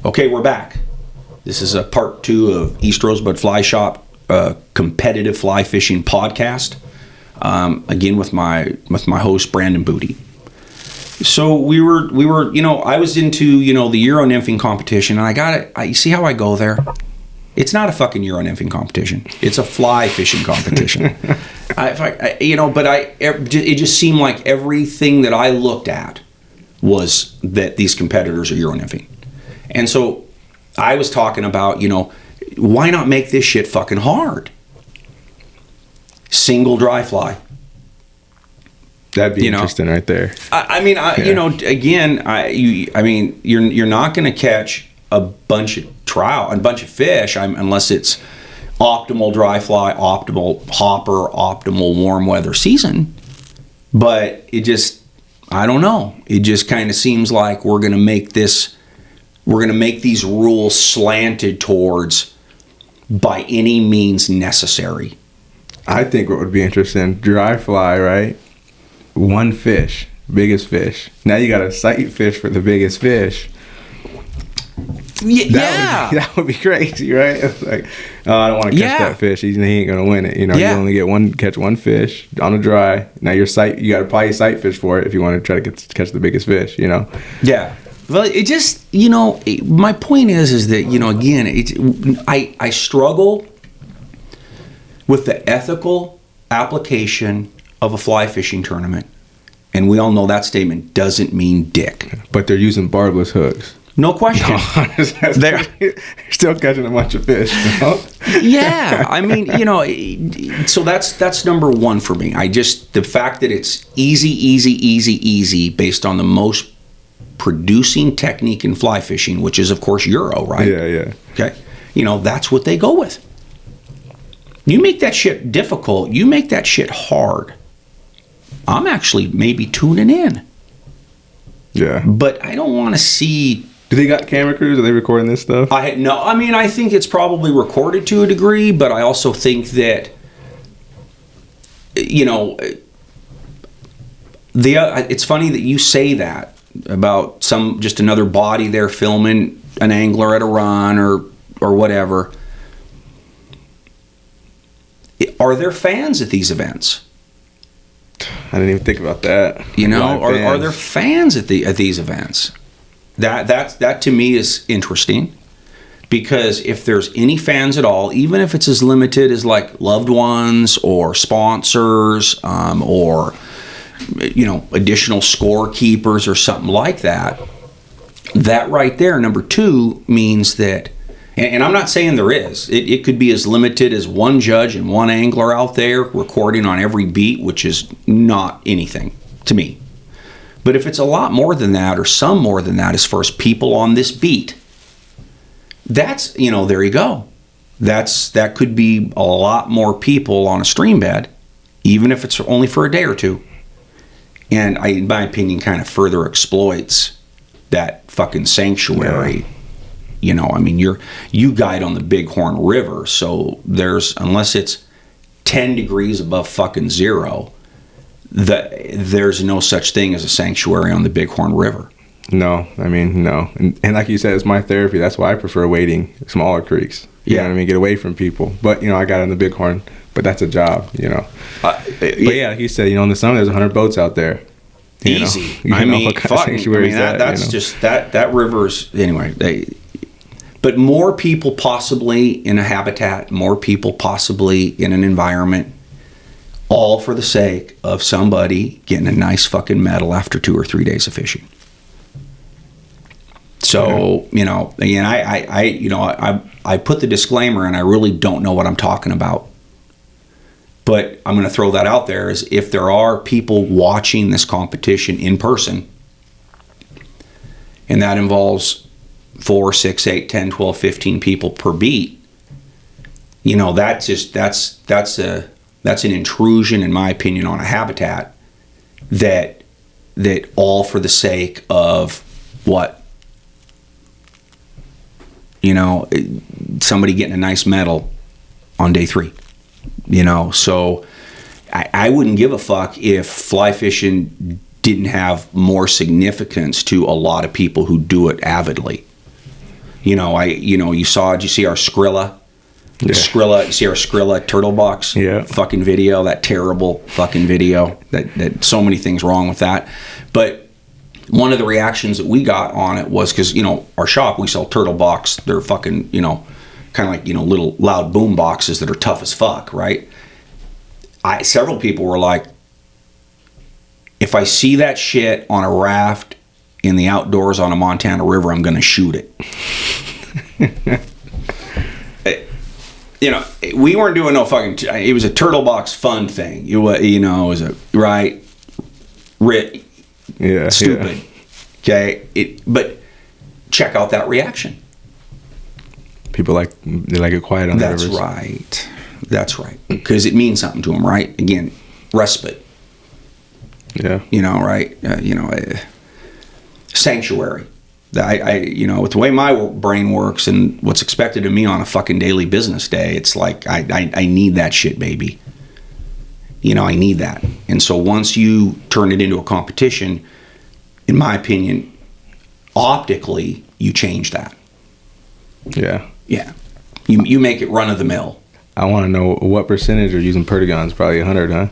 Okay, we're back. This is a part 2 of East Rosebud Fly Shop, competitive fly fishing podcast. Again with my host Brandon Booty. So we were, I was into, the Euro nymphing competition, and you see how I go there? It's not a fucking Euro nymphing competition. It's a fly fishing competition. It just seemed like everything that I looked at was that these competitors are Euro nymphing. And so I was talking about, why not make this shit fucking hard? Single dry fly. That'd be interesting right there. You're not going to catch a bunch of fish unless it's optimal dry fly, optimal hopper, optimal warm weather season. But it just, I don't know. It just kind of seems like we're going to make these rules slanted towards by any means necessary. I think what would be interesting, dry fly, right? One fish, biggest fish. Now you got to sight fish for the biggest fish. That would be crazy, right? It's like, I don't want to catch that fish. He ain't gonna win it. You only catch one fish on a dry. Now you got to apply your sight fish for it if you want to try to catch the biggest fish. Yeah. Well, it just my point is that again, I struggle with the ethical application of a fly fishing tournament, and we all know that statement doesn't mean dick. But they're using barbless hooks. No question. They're still catching a bunch of fish. Yeah, so that's number one for me. The fact that it's easy based on the most producing technique in fly fishing, which is of course Euro, right? Yeah. Okay, that's what they go with. You make that shit difficult, you make that shit hard, I'm actually maybe tuning in. Yeah. But I don't want to see... Do they got camera crews? Are they recording this stuff? I think it's probably recorded to a degree, but I also think that, it's funny that you say that about just another body there filming an angler at a run or whatever. Are there fans at these events? I didn't even think about that. Are there fans at these events? That to me is interesting, because if there's any fans at all, even if it's as limited as like loved ones or sponsors, or additional scorekeepers or something like that, that right there, number two, means that, and I'm not saying there is, it could be as limited as one judge and one angler out there recording on every beat, which is not anything to me. But if it's a lot more than that, or some more than that, as far as people on this beat, that's, there you go. That could be a lot more people on a stream bed, even if it's only for a day or two. And in my opinion, kind of further exploits that fucking sanctuary. Yeah. You guide on the Bighorn River, so unless it's 10 degrees above fucking zero, there's no such thing as a sanctuary on the Bighorn River. No. And like you said, it's my therapy. That's why I prefer wading smaller creeks. You know what I mean? Get away from people. But, I got on the Bighorn, but that's a job, But yeah, like you said, in the summer, there's 100 boats out there. Easy. That's just, that river's, anyway, but more people possibly in a habitat, more people possibly in an environment, all for the sake of somebody getting a nice fucking medal after 2 or 3 days of fishing. So, again, I put the disclaimer, and I really don't know what I'm talking about. But I'm going to throw that out there, is if there are people watching this competition in person, and that involves 4, 6, 8, 10, 12, 15 people per beat, that's an intrusion, in my opinion, on a habitat that all for the sake of what? Somebody getting a nice medal on day 3. So I wouldn't give a fuck if fly fishing didn't have more significance to a lot of people who do it avidly. You know, did you see our Skrilla? Yeah. You see our Skrilla turtle box fucking video, that terrible fucking video, that so many things wrong with that. But one of the reactions that we got on it was because, our shop, we sell turtle box. They're fucking, kind of like, little loud boom boxes that are tough as fuck, right? Several people were like, if I see that shit on a raft in the outdoors on a Montana river, I'm going to shoot it. We weren't doing no fucking. It was a turtle box fun thing. It was a stupid. Yeah. Okay, but check out that reaction. People they like it quiet on the rivers. That's right. Because it means something to them, right? Again, respite. Yeah. Right? Sanctuary. With the way my brain works and what's expected of me on a fucking daily business day, it's like I need that shit, baby. I need that. And so once you turn it into a competition, in my opinion, optically, you change that. Yeah. Yeah. You make it run of the mill. I want to know what percentage are using Perdigons. Probably 100, huh?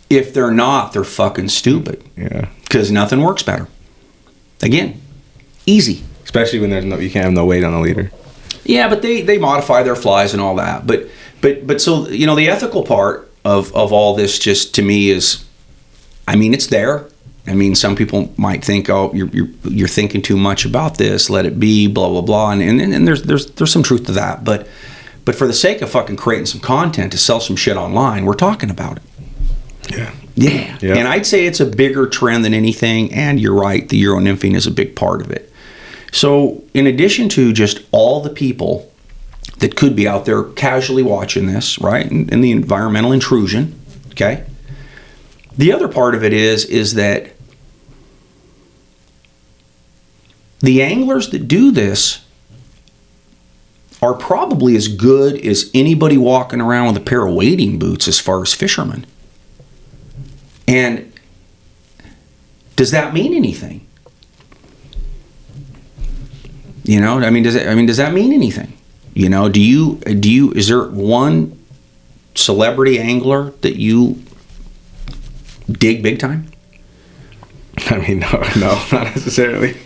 If they're not, they're fucking stupid. Yeah. Because nothing works better. Again, easy. Especially when you can't have no weight on the leader. Yeah, but they modify their flies and all that. But so the ethical part of all this just to me is, it's there. Some people might think, oh, you're thinking too much about this. Let it be, blah blah blah, and there's some truth to that. But for the sake of fucking creating some content to sell some shit online, we're talking about it. Yeah. And I'd say it's a bigger trend than anything. And you're right, the Euro nymphing is a big part of it. So in addition to just all the people that could be out there casually watching this, right, and the environmental intrusion, okay, the other part of it is that the anglers that do this are probably as good as anybody walking around with a pair of wading boots as far as fishermen. And does that mean anything? Does that mean anything? Is there one celebrity angler that you dig big time? No, not necessarily.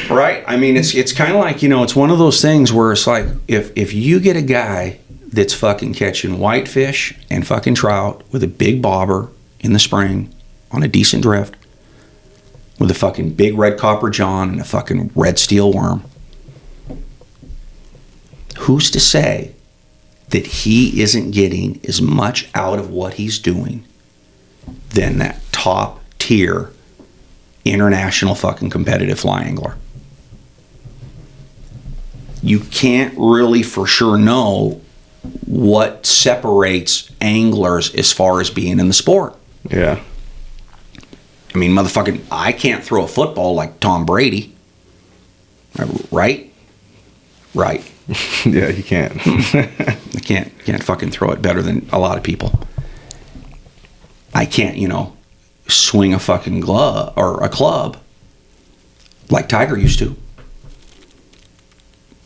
Right? It's kind of like, it's one of those things where it's like, if you get a guy that's fucking catching whitefish and fucking trout with a big bobber in the spring on a decent drift with a fucking big red copper john and a fucking red steel worm, who's to say that he isn't getting as much out of what he's doing than that top tier international fucking competitive fly angler? You can't really for sure know what separates anglers as far as being in the sport. Yeah. Motherfucking, I can't throw a football like Tom Brady. Right? Right. Yeah, you can't. I can't fucking throw it better than a lot of people. I can't, swing a fucking glove or a club like Tiger used to.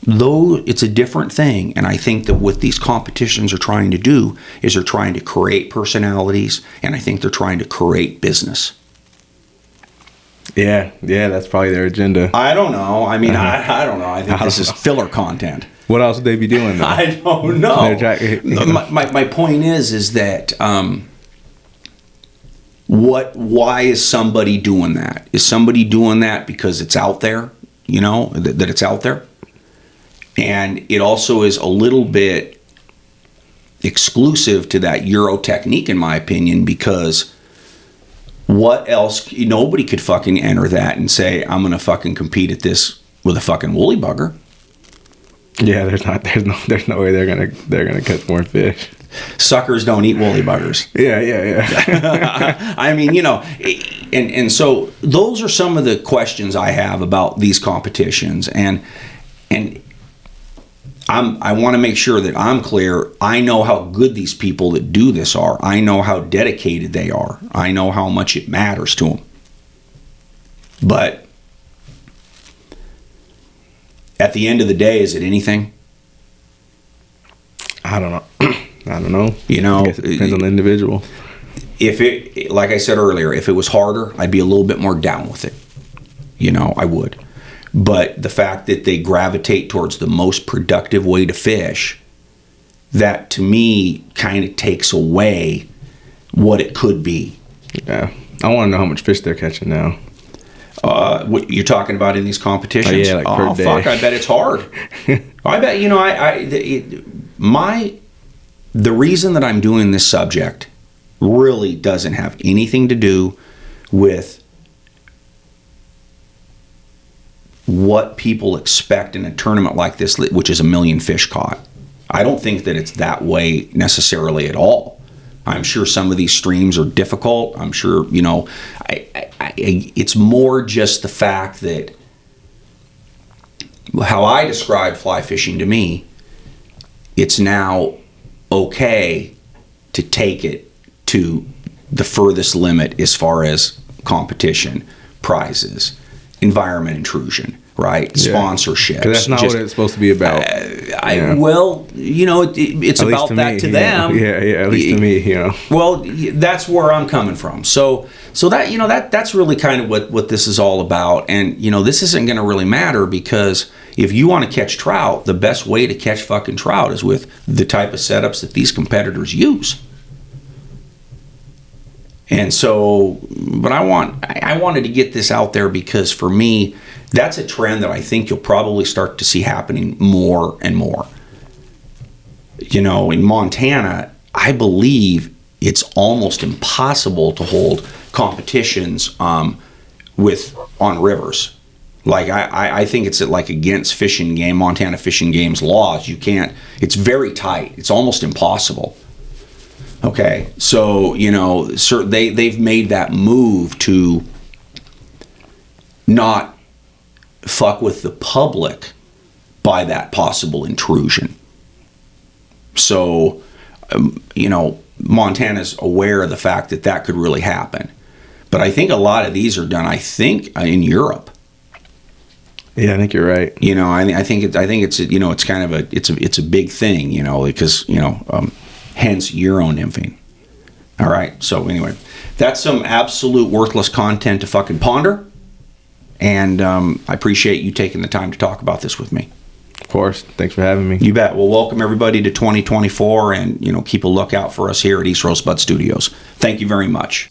Though it's a different thing, and I think that what these competitions are trying to do is they're trying to create personalities, and I think they're trying to create business. Yeah, that's probably their agenda. I don't know. I don't know. I think this is filler content. What else would they be doing, though? I don't know. My point is that why is somebody doing that? Is somebody doing that because it's out there, that it's out there? And it also is a little bit exclusive to that Euro technique, in my opinion, because what else? Nobody could fucking enter that and say, I'm going to fucking compete at this with a fucking woolly bugger. Yeah, there's no way they're gonna catch more fish. Suckers don't eat woolly buggers. Yeah. And so those are some of the questions I have about these competitions, and I want to make sure that I'm clear. I know how good these people that do this are. I know how dedicated they are. I know how much it matters to them. But at the end of the day, is it anything? I don't know. I don't know. You know, I guess it depends on the individual. If it, like I said earlier, if it was harder, I'd be a little bit more down with it. You know, I would. But the fact that they gravitate towards the most productive way to fish, that to me kind of takes away what it could be. Yeah. I want to know how much fish they're catching now. What you're talking about in these competitions? Oh, yeah, like per day. Fuck, I bet it's hard. I bet, you know, the reason that I'm doing this subject really doesn't have anything to do with what people expect in a tournament like this, which is 1 million fish caught. I don't think that it's that way necessarily at all. I'm sure some of these streams are difficult. I'm sure, you know, it's more just the fact that how I describe fly fishing to me, it's now okay to take it to the furthest limit as far as competition, prizes, environment intrusion, right? Yeah. Sponsorships. Because that's not what it's supposed to be about. Well, you know, it's at about that to them. Yeah, at least to me, you know. Well, that's where I'm coming from. So that, you know, that's really kind of what this is all about. And, you know, this isn't going to really matter because if you want to catch trout, the best way to catch fucking trout is with the type of setups that these competitors use. And so, but I wanted to get this out there because for me, that's a trend that I think you'll probably start to see happening more and more. You know, in Montana, I believe it's almost impossible to hold competitions on rivers. Like I think it's like against Montana Fishing Game's laws. You can't. It's very tight. It's almost impossible. Okay, so you know, they've made that move to not fuck with the public by that possible intrusion. So, you know, Montana's aware of the fact that could really happen. But I think a lot of these are done, I think, in Europe. Yeah, I think you're right. You know, I think it's you know, it's kind of it's a big thing, you know, because, you know, hence Euro nymphing. All right. So anyway, that's some absolute worthless content to fucking ponder. And I appreciate you taking the time to talk about this with me. Of course. Thanks for having me. You bet. Well, welcome everybody to 2024, and, you know, keep a lookout for us here at East Rosebud Studios. Thank you very much.